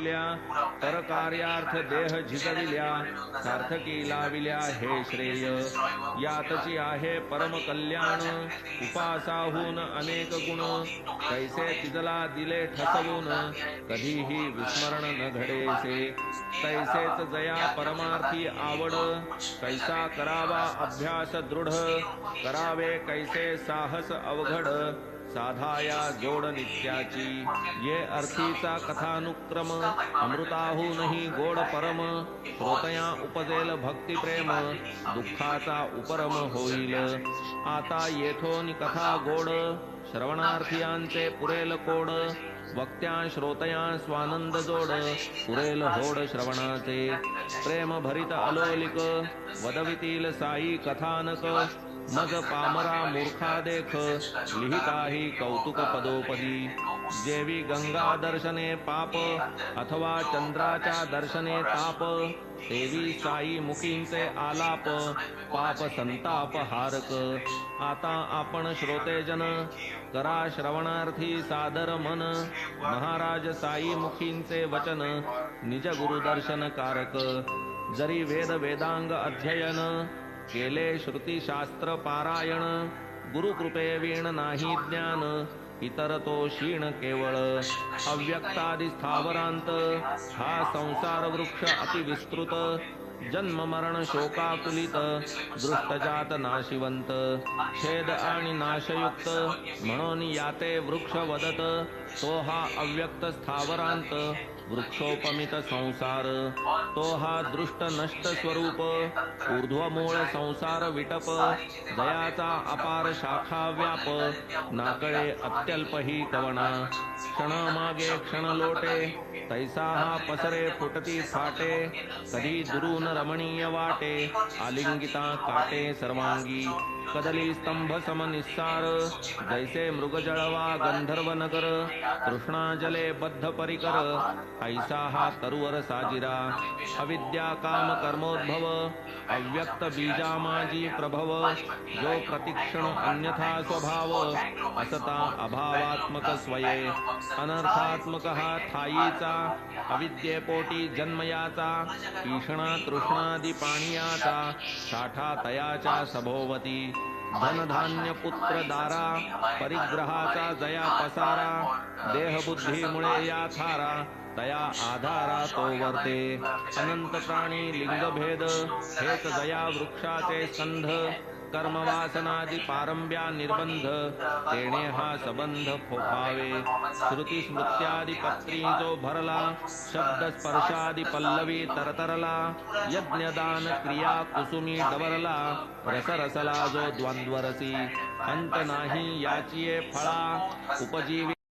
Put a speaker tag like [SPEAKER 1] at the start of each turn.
[SPEAKER 1] पुरविल्या, परकार्यार्थ देह झिजविल्या, सार्थकी लाविल्या हे श्रेय. यातची आहे परम कल्याण, उपासाहून अनेक गुण. कैसे तिजला दिले ठसवून, कधीही विस्मरण न घडेसे. तैसेच जया परमार्थी आवड, कैसा करावा अभ्यास दृढ. करावे कैसे साहस अवघड, साधाया जोड नित्याची. ये अर्थीचा कथानुक्रम, अमृताहूनही गोड परम. श्रोतया उपजेल भक्ती प्रेम, दुःखाचा उपरम होईल. आता येथोन कथा गोड, श्रवणार्थियांचे पुरेल कोड. वक्त्या श्रोतया स्वानंद जोड, पुरेल होड श्रवणाचे. प्रेम भरित अलोलिक, वदवितील साई कथानक. मग पामरा मूर्खा देख, लिहिताही कौतुक पदोपदी. जेवी गंगा दर्शने पाप, अथवा चंद्राच्या दर्शने ताप. देवी साई मुखींचे आलाप, पाप संताप हारक. आता आपण श्रोतेजन, करा श्रवणार्थी सादर मन. महाराज साई मुखींचे वचन, निज गुरुदर्शन कारक. जरी वेद वेदांग अध्ययन, केले श्रुती शास्त्र पारायण. गुरुकृपे वीण नाही ज्ञान, इतर तो क्षीण केवळ. अव्यक्तादि स्थावरांत, हा संसार वृक्ष अतिविस्तृत. जन्म मरण शोकाकुलित, दृष्टजात नाशिवंत. छेद आणि नाशयुक्त, म्हणून याते वृक्ष वदत. तो हा अव्यक्त स्थावरांत, वृक्षोपमित संसार. तो हा दृष्ट नष्ट स्वरूप, ऊर्ध्वमूळ संसार विटप. जयाचा अपार शाखा व्याप, नाकळे अत्यल्प ही कवना. क्षणामागे क्षण लोटे, तैसा हा पसरे फुटती फाटे. कधी दुरून रमणीय वाटे, आलिंगिता काटे सर्वांगी. कदली स्तंभ सम निस्सार, जैसे मृगजळवा गंधर्व नगर. तृष्णा जले बद्ध परिकर, ऐसा हा तरुवर साजिरा. अविद्या काम कर्मोद्भव, अव्यक्त बीजा माझी प्रभव. जो प्रतिक्षण अन्यथा स्वभाव, असता अभावात्मक स्वये. अनर्थात्मक हा ठाईचा, अविद्येपोटी जन्मयाचा. ईषणा तृष्णादि पाणियाचा, साठा तयाच्या सभोवती. धनधान्य पुत्र दारा, परिग्रहाचा जया पसारा. देहबुद्धीमुळे या थारा, तया आधारा तो वर्ते. अनंत प्राणी लिंगभेद, हेच जया वृक्षाचे संध. कर्मवासनादि पारंब्या निर्बंध, तेणे हा संबंध फोफावे. श्रुती स्मृत्यादि पत्री जो भरला, शब्द स्पर्शादि पल्लवी तरतरला. यज्ञदान क्रिया कुसुमी डवरला, रसरसला जो द्वंद्वरसी. अंत नाही याचिये फळा, उपजीवी